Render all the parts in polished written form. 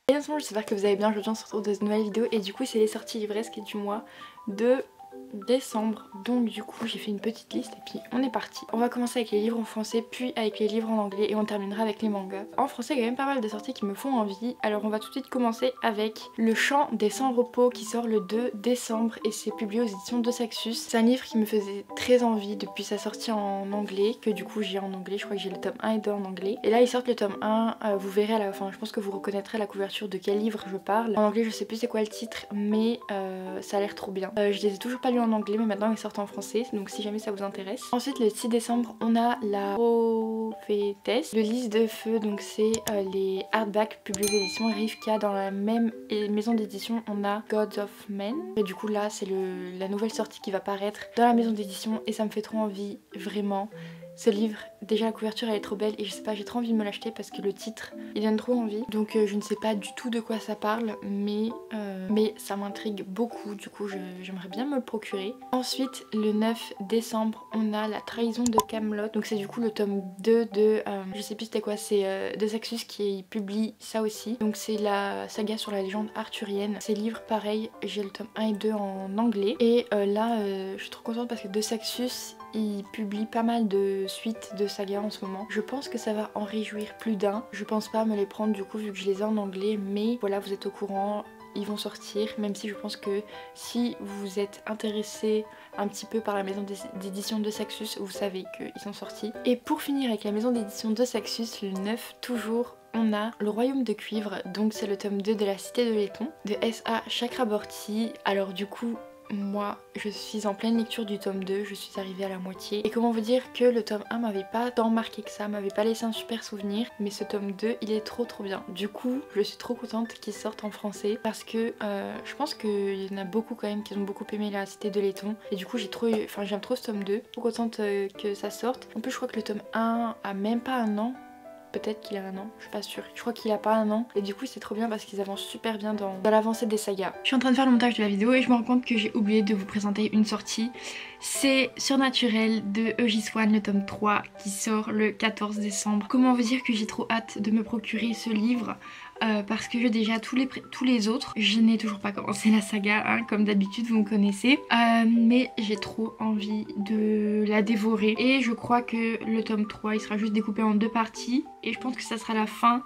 Et ensemble, j'espère que vous allez bien. Aujourd'hui on se retrouve dans une nouvelle vidéo et du coup c'est les sorties livresques du mois de décembre. Donc du coup j'ai fait une petite liste et puis on est parti. On va commencer avec les livres en français puis avec les livres en anglais et on terminera avec les mangas. En français il y a quand même pas mal de sorties qui me font envie. Alors on va tout de suite commencer avec Le Chant des Sans Repos qui sort le 2 décembre et c'est publié aux éditions de Saxus. C'est un livre qui me faisait très envie depuis sa sortie en anglais, que du coup j'ai en anglais. Je crois que j'ai le tome 1 et 2 en anglais. Et là ils sortent le tome 1, vous verrez à la fin, je pense que vous reconnaîtrez la couverture de quel livre je parle. En anglais je sais plus c'est quoi le titre mais ça a l'air trop bien. Je les ai toujours pas lus en anglais mais maintenant ils sortent en français, donc si jamais ça vous intéresse. Ensuite le 6 décembre on a La Prophétesse, le Lys de Feu, donc c'est les hardbacks publiés aux éditions Rivka. Dans la même maison d'édition on a Gods of Men et du coup là c'est la nouvelle sortie qui va paraître dans la maison d'édition et ça me fait trop envie, vraiment. Ce livre, déjà la couverture elle est trop belle et je sais pas, j'ai trop envie de me l'acheter parce que le titre il donne trop envie. Donc je ne sais pas du tout de quoi ça parle mais ça m'intrigue beaucoup, du coup j'aimerais bien me le procurer. Ensuite le 9 décembre on a La Trahison de Camelot, donc c'est du coup le tome 2 de, je sais plus c'était quoi, c'est de Saxus qui publie ça aussi. Donc c'est la saga sur la légende arthurienne. Ces livres pareil, j'ai le tome 1 et 2 en anglais et là je suis trop contente parce que de Saxus il publie pas mal de suites de sagas en ce moment. Je pense que ça va en réjouir plus d'un. Je pense pas me les prendre du coup vu que je les ai en anglais, mais voilà, vous êtes au courant, ils vont sortir, même si je pense que si vous êtes intéressé un petit peu par la maison d'édition de Saxus, vous savez qu'ils sont sortis. Et pour finir avec la maison d'édition de Saxus, le 9 toujours, on a Le Royaume de Cuivre, donc c'est le tome 2 de La Cité de Laiton de S.A. Chakraborty. Alors du coup moi je suis en pleine lecture du tome 2, je suis arrivée à la moitié et comment vous dire que le tome 1 m'avait pas tant marqué que ça, m'avait pas laissé un super souvenir, mais ce tome 2 il est trop bien. Du coup je suis trop contente qu'il sorte en français parce que je pense qu'il y en a beaucoup quand même qui ont beaucoup aimé La Cité de Laiton et du coup j'aime trop ce tome 2, trop contente que ça sorte. En plus je crois que le tome 1 a même pas un an. Peut-être qu'il a un an, je suis pas sûre. Je crois qu'il a pas un an. Et du coup c'est trop bien parce qu'ils avancent super bien dans l'avancée des sagas. Je suis en train de faire le montage de la vidéo et je me rends compte que j'ai oublié de vous présenter une sortie. C'est Surnaturel de E.J. Swan, le tome 3 qui sort le 14 décembre. Comment vous dire que j'ai trop hâte de me procurer ce livre parce que j'ai déjà tous les autres. Je n'ai toujours pas commencé la saga, hein, comme d'habitude vous me connaissez. Mais j'ai trop envie de la dévorer. Et je crois que le tome 3 il sera juste découpé en 2 parties. Et je pense que ça sera la fin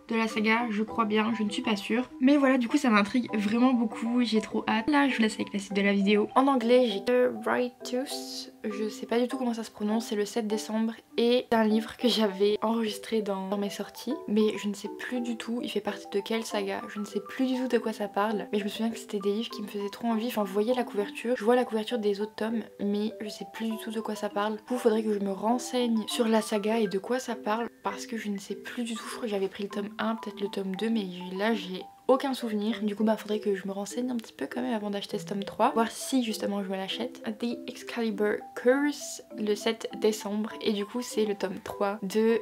de la saga, je crois bien, je ne suis pas sûre. Mais voilà, du coup ça m'intrigue vraiment beaucoup, j'ai trop hâte. Là je vous laisse avec la suite de la vidéo. En anglais j'ai The Righteous, je sais pas du tout comment ça se prononce, c'est le 7 décembre et c'est un livre que j'avais enregistré dans mes sorties, mais je ne sais plus du tout il fait partie de quelle saga, je ne sais plus du tout de quoi ça parle, mais je me souviens que c'était des livres qui me faisaient trop envie. Enfin vous voyez la couverture, je vois la couverture des autres tomes mais je sais plus du tout de quoi ça parle. Du coup faudrait que je me renseigne sur la saga et de quoi ça parle parce que je ne sais plus du tout. Je crois que j'avais pris le tome 1, peut-être le tome 2, mais là j'ai aucun souvenir. Du coup faudrait que je me renseigne un petit peu quand même avant d'acheter ce tome 3, voir si justement je me l'achète. The Excalibur Curse le 7 décembre et du coup c'est le tome 3 de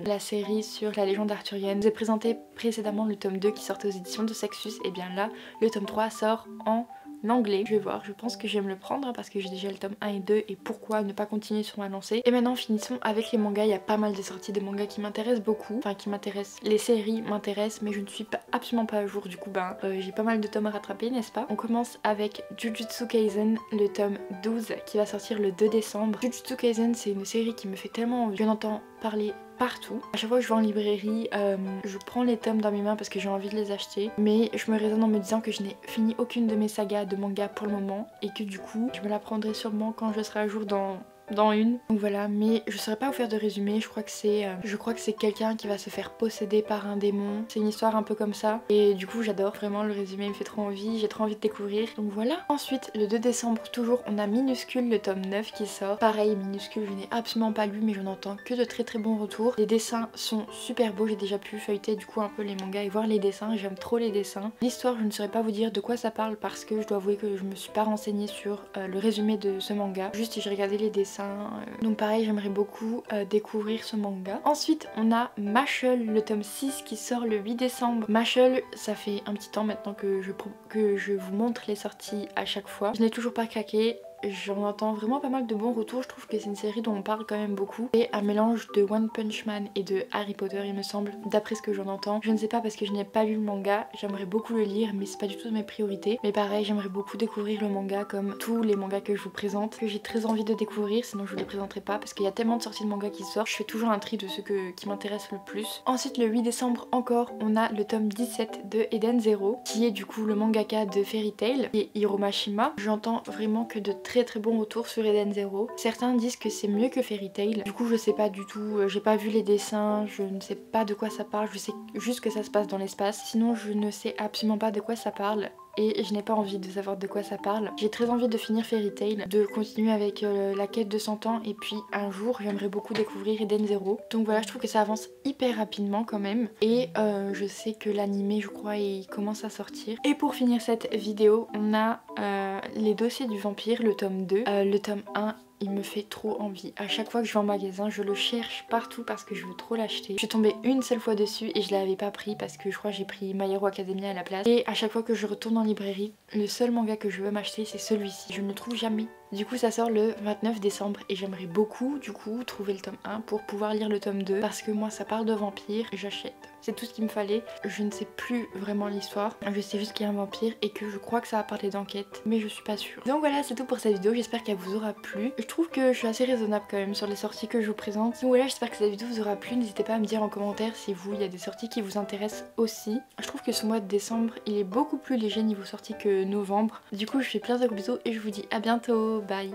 la série sur la légende arthurienne. Je vous ai présenté précédemment le tome 2 qui sortait aux éditions de Saxus, et bien là le tome 3 sort en anglais. Je vais voir, je pense que je vais me le prendre hein, parce que j'ai déjà le tome 1 et 2 et pourquoi ne pas continuer sur ma lancée. Et maintenant finissons avec les mangas. Il y a pas mal de sorties de mangas qui m'intéressent beaucoup, enfin qui m'intéressent, les séries m'intéressent mais je ne suis absolument pas à jour, du coup j'ai pas mal de tomes à rattraper, n'est-ce pas. On commence avec Jujutsu Kaisen, le tome 12 qui va sortir le 2 décembre. Jujutsu Kaisen c'est une série qui me fait tellement envie, j'en entends parler partout. À chaque fois que je vais en librairie, je prends les tomes dans mes mains parce que j'ai envie de les acheter. Mais je me raisonne en me disant que je n'ai fini aucune de mes sagas de manga pour le moment. Et que du coup, je me la prendrai sûrement quand je serai à jour dans une. Donc voilà, mais je saurais pas vous faire de résumé. Je crois que c'est quelqu'un qui va se faire posséder par un démon. C'est une histoire un peu comme ça. Et du coup j'adore, vraiment le résumé me fait trop envie. J'ai trop envie de découvrir. Donc voilà. Ensuite le 2 décembre toujours on a Minuscule, le tome 9 qui sort. Pareil Minuscule je n'ai absolument pas lu mais j'en entends que de très bons retours. Les dessins sont super beaux, j'ai déjà pu feuilleter du coup un peu les mangas et voir les dessins. J'aime trop les dessins. L'histoire je ne saurais pas vous dire de quoi ça parle parce que je dois avouer que je me suis pas renseignée sur le résumé de ce manga. Juste j'ai regardé les dessins. Donc pareil j'aimerais beaucoup découvrir ce manga. Ensuite on a Mashle, le tome 6 qui sort le 8 décembre. Mashle ça fait un petit temps maintenant que je vous montre les sorties à chaque fois. Je n'ai toujours pas craqué. j'en entends vraiment pas mal de bons retours. Je trouve que c'est une série dont on parle quand même beaucoup. C'est un mélange de One Punch Man et de Harry Potter il me semble, d'après ce que j'en entends. Je ne sais pas parce que je n'ai pas lu le manga, j'aimerais beaucoup le lire mais c'est pas du tout de mes priorités. Mais pareil, j'aimerais beaucoup découvrir le manga comme tous les mangas que je vous présente, que j'ai très envie de découvrir, sinon je vous les présenterai pas parce qu'il y a tellement de sorties de mangas qui sortent. Je fais toujours un tri de ceux qui m'intéressent le plus. Ensuite le 8 décembre encore, on a le tome 17 de Eden Zero, qui est du coup le mangaka de Fairy Tail et Hiro Mashima. J'entends vraiment que de très bons retours sur Eden Zero. Certains disent que c'est mieux que Fairy Tail. Du coup je sais pas du tout, j'ai pas vu les dessins, je ne sais pas de quoi ça parle, je sais juste que ça se passe dans l'espace. Sinon je ne sais absolument pas de quoi ça parle. Et je n'ai pas envie de savoir de quoi ça parle. J'ai très envie de finir Fairy Tail, de continuer avec la quête de 100 ans et puis un jour j'aimerais beaucoup découvrir Eden Zero. Donc voilà, je trouve que ça avance hyper rapidement quand même. Et je sais que l'animé je crois il commence à sortir. Et pour finir cette vidéo, on a les dossiers du vampire, le tome 2. Le tome 1 il me fait trop envie. À chaque fois que je vais en magasin, je le cherche partout parce que je veux trop l'acheter. Je suis tombée une seule fois dessus et je l'avais pas pris parce que je crois que j'ai pris My Hero Academia à la place. Et à chaque fois que je retourne en librairie, le seul manga que je veux m'acheter c'est celui-ci. Je ne le trouve jamais. Du coup ça sort le 29 décembre et j'aimerais beaucoup du coup trouver le tome 1 pour pouvoir lire le tome 2 parce que moi ça parle de vampires et j'achète. C'est tout ce qu'il me fallait. Je ne sais plus vraiment l'histoire. Je sais juste qu'il y a un vampire et que je crois que ça va parler d'enquête mais je suis pas sûre. Donc voilà, c'est tout pour cette vidéo, j'espère qu'elle vous aura plu. Je trouve que je suis assez raisonnable quand même sur les sorties que je vous présente. Donc voilà, j'espère que cette vidéo vous aura plu. N'hésitez pas à me dire en commentaire si vous, il y a des sorties qui vous intéressent aussi. Je trouve que ce mois de décembre, il est beaucoup plus léger niveau sortie que novembre. Du coup, je fais plein de gros bisous et je vous dis à bientôt. Bye.